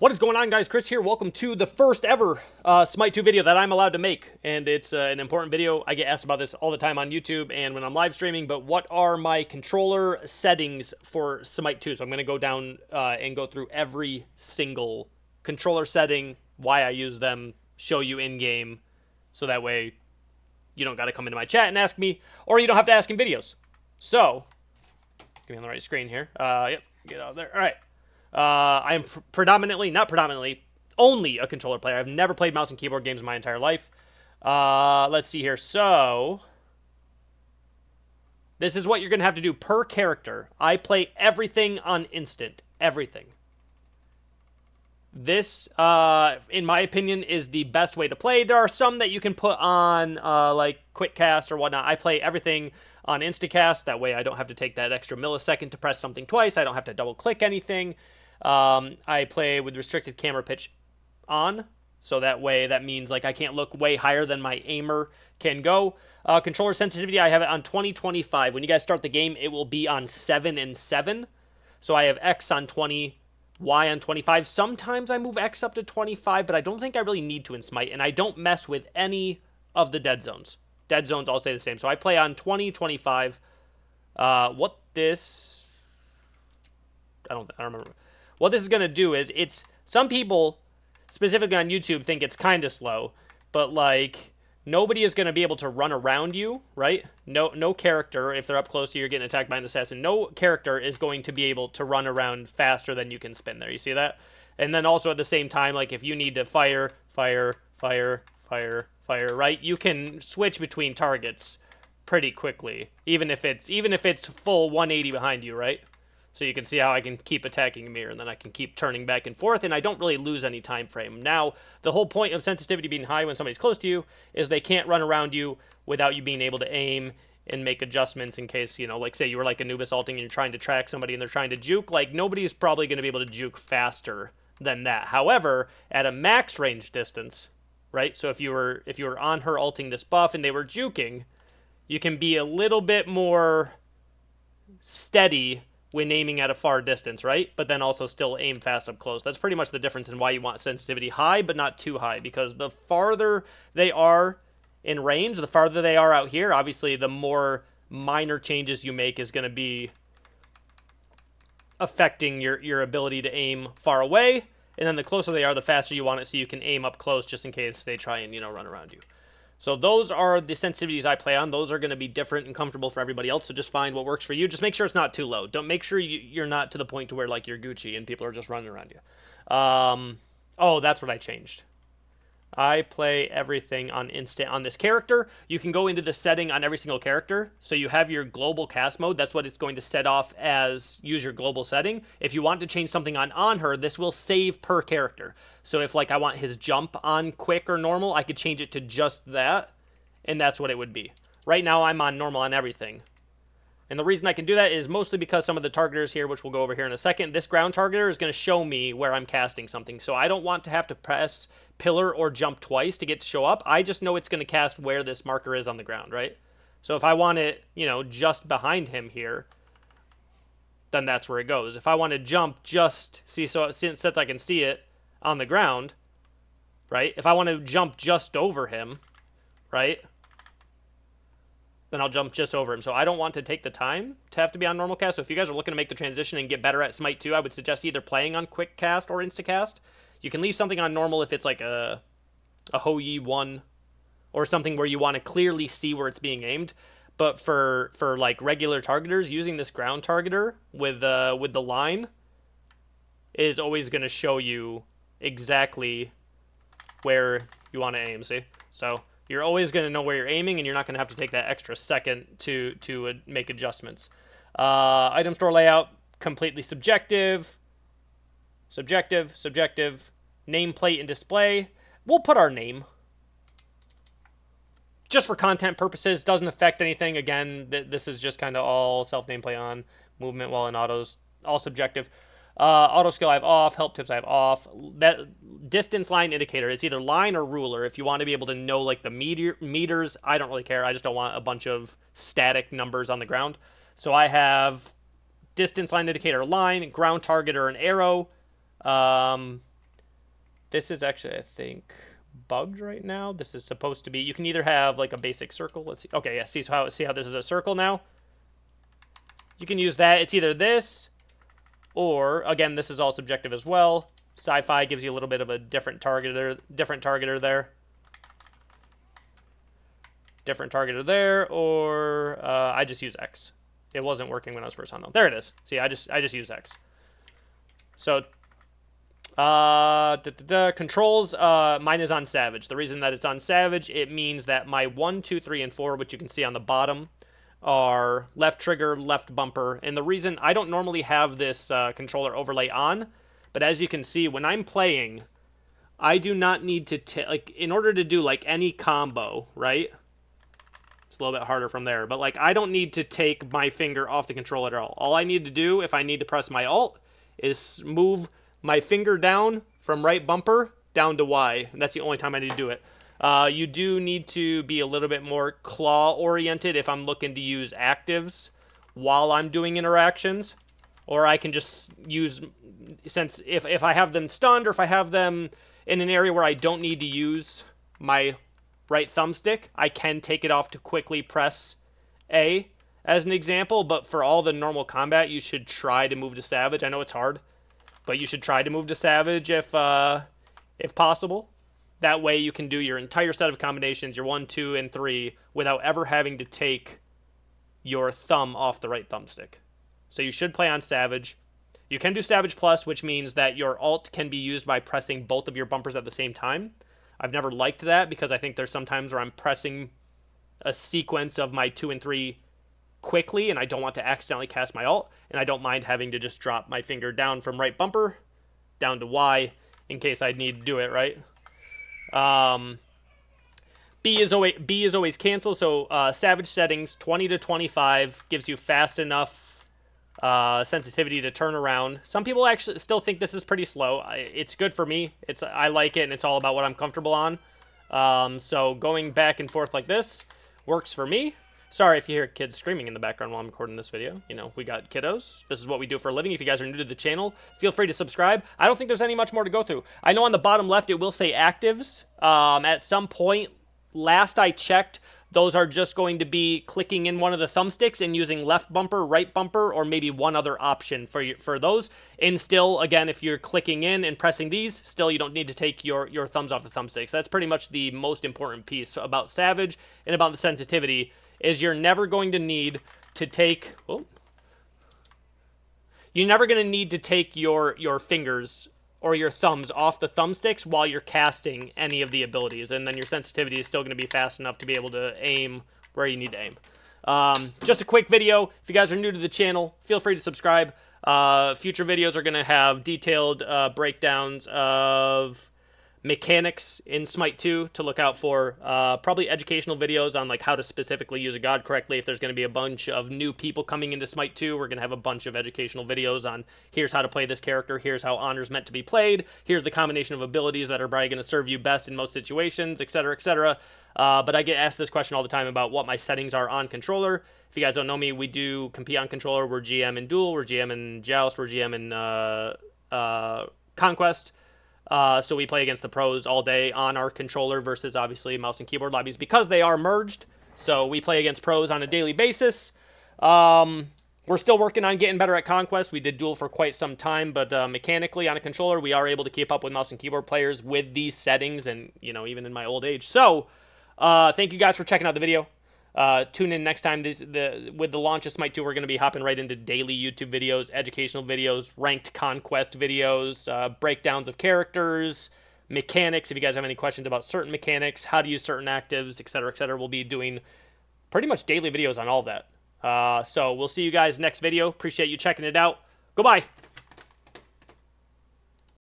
What is going on, guys? Chris here. Welcome to the first ever Smite 2 video that I'm allowed to make. And it's an important video. I get asked about this all the time on YouTube and when I'm live streaming. But what are my controller settings for Smite 2? So I'm going to go down and go through every single controller setting, why I use them, show you in-game. So that way you don't got to come into my chat and ask me, or you don't have to ask in videos. So, get me on the right screen here. Yep, get out of there. All right. I am not predominantly, only a controller player. I've never played mouse and keyboard games in my entire life. Let's see here. So, this is what you're going to have to do per character. I play everything on instant. Everything. This, in my opinion, is the best way to play. There are some that you can put on, like quick cast or whatnot. I play everything on Instacast. That way I don't have to take that extra millisecond to press something twice. I don't have to double click anything. I play with restricted camera pitch on. So that way, that means like I can't look way higher than my aimer can go. Controller sensitivity, I have it on 20/25. When you guys start the game, it will be on 7 and 7. So I have X on 20, Y on 25. Sometimes I move X up to 25, but I don't think I really need to in Smite. And I don't mess with any of the dead zones. Dead zones all stay the same. So I play on 20/25. What this... I don't remember. What this is going to do is some people, specifically on YouTube, think it's kind of slow. But, like, nobody is going to be able to run around you, right? No character, if they're up close to you, you're getting attacked by an assassin. No character is going to be able to run around faster than you can spin there. You see that? And then also at the same time, like, if you need to fire, right? You can switch between targets pretty quickly, even if it's full 180 behind you, right? So you can see how I can keep attacking a mirror, and then I can keep turning back and forth, and I don't really lose any time frame. Now, the whole point of sensitivity being high when somebody's close to you is they can't run around you without you being able to aim and make adjustments in case, you know, like say you were like Anubis ulting and you're trying to track somebody and they're trying to juke. Like, nobody's probably going to be able to juke faster than that. However, at a max range distance, right? So if you were on her ulting this buff and they were juking, you can be a little bit more steady when aiming at a far distance, right? But then also still aim fast up close. That's pretty much the difference in why you want sensitivity high, but not too high, because the farther they are in range, the farther they are out here, obviously the more minor changes you make is going to be affecting your ability to aim far away. And then the closer they are, the faster you want it, so you can aim up close just in case they try and, you know, run around you. So those are the sensitivities I play on. Those are going to be different and comfortable for everybody else. So just find what works for you. Just make sure it's not too low. Don't make sure you're not to the point to where like you're Gucci and people are just running around you. Oh, that's what I changed. I play everything on instant on this character. You can go into the setting on every single character. So you have your global cast mode. That's what it's going to set off as use your global setting. If you want to change something on her, this will save per character. So if like I want his jump on quick or normal, I could change it to just that. And that's what it would be. Right now I'm on normal on everything. And the reason I can do that is mostly because some of the targeters here, which we'll go over here in a second, this ground targeter is going to show me where I'm casting something. So I don't want to have to press pillar or jump twice to get to show up. I just know it's going to cast where this marker is on the ground, right? So if I want it, you know, just behind him here, then that's where it goes. If I want to jump just, see, so since I can see it on the ground, right? If I want to jump just over him, right? Then I'll jump just over him. So I don't want to take the time to have to be on normal cast. So if you guys are looking to make the transition and get better at Smite 2, I would suggest either playing on quick cast or instacast. You can leave something on normal if it's like a Hou-Yi 1 or something where you want to clearly see where it's being aimed. But for like regular targeters, using this ground targeter with the line is always going to show you exactly where you want to aim, see? So you're always going to know where you're aiming, and you're not going to have to take that extra second to make adjustments. Item store layout, completely subjective. Subjective. Nameplate and display. We'll put our name. Just for content purposes, doesn't affect anything. Again, this is just kind of all self-nameplate on. Movement while in autos, all subjective. Auto skill I have off. Help tips I have off. That distance line indicator, it's either line or ruler. If you want to be able to know like the meters, I don't really care. I just don't want a bunch of static numbers on the ground. So I have distance line indicator line, ground target or an arrow. This is actually, I think, bugged right now. This is supposed to be, you can either have like a basic circle. Let's see. Okay, yeah, see how this is a circle now? You can use that. It's either this or, again, this is all subjective as well. Sci-fi gives you a little bit of a different targeter there. Different targeter there, or I just use X. It wasn't working when I was first on though. There it is. See, I just use X. So controls, mine is on Savage. The reason that it's on Savage, it means that my 1, 2, 3, and 4, which you can see on the bottom, are left trigger, left bumper. And the reason I don't normally have this controller overlay on, but as you can see, when I'm playing, I do not need to like, in order to do like any combo, right? It's a little bit harder from there, but like I don't need to take my finger off the controller at all. All I need to do if I need to press my alt is move my finger down from right bumper down to Y, and that's the only time I need to do it. You do need to be a little bit more claw oriented if I'm looking to use actives while I'm doing interactions, or I can just use, since if I have them stunned or if I have them in an area where I don't need to use my right thumbstick, I can take it off to quickly press A as an example, but for all the normal combat, you should try to move to Savage. I know it's hard, but you should try to move to Savage if possible. That way you can do your entire set of combinations, your 1, 2, and 3, without ever having to take your thumb off the right thumbstick. So you should play on Savage. You can do Savage Plus, which means that your alt can be used by pressing both of your bumpers at the same time. I've never liked that because I think there's some times where I'm pressing a sequence of my 2 and 3 quickly and I don't want to accidentally cast my alt, and I don't mind having to just drop my finger down from right bumper down to Y in case I need to do it, right? B is always cancel, so Savage settings 20 to 25 gives you fast enough sensitivity to turn around. Some people actually still think this is pretty slow. It's good for me. I like it, and it's all about what I'm comfortable on. So going back and forth like this works for me. Sorry if you hear kids screaming in the background while I'm recording this video. You know, we got kiddos. This is what we do for a living. If you guys are new to the channel, feel free to subscribe. I don't think there's any much more to go through. I know on the bottom left it will say actives. At some point, last I checked, those are just going to be clicking in one of the thumbsticks and using left bumper, right bumper, or maybe one other option for those. And still, again, if you're clicking in and pressing these, still you don't need to take your thumbs off the thumbsticks. That's pretty much the most important piece about Savage and about the sensitivity, is you're never going to need to take... Oh, you're never going to need to take your fingers or your thumbs off the thumbsticks while you're casting any of the abilities, and then your sensitivity is still going to be fast enough to be able to aim where you need to aim. Just a quick video. If you guys are new to the channel, feel free to subscribe. Future videos are going to have detailed breakdowns of mechanics in Smite 2 to look out for. Probably educational videos on like how to specifically use a god correctly. If there's going to be a bunch of new people coming into Smite 2, we're going to have a bunch of educational videos on here's how to play this character, here's how honor's meant to be played, here's the combination of abilities that are probably going to serve you best in most situations, etc., etc. But I get asked this question all the time about what my settings are on controller. If you guys don't know me, we do compete on controller. We're GM in Duel, we're GM in Joust, we're GM in Conquest. So we play against the pros all day on our controller versus obviously mouse and keyboard lobbies because they are merged. So we play against pros on a daily basis. We're still working on getting better at Conquest. We did Duel for quite some time, but mechanically on a controller, we are able to keep up with mouse and keyboard players with these settings and, you know, even in my old age. So thank you guys for checking out the video. Tune in next time. With the launch of Smite 2, we're going to be hopping right into daily YouTube videos, educational videos, ranked Conquest videos, breakdowns of characters, mechanics. If you guys have any questions about certain mechanics, how to use certain actives, etc., we'll be doing pretty much daily videos on all of that. So we'll see you guys next video. Appreciate you checking it out. Goodbye.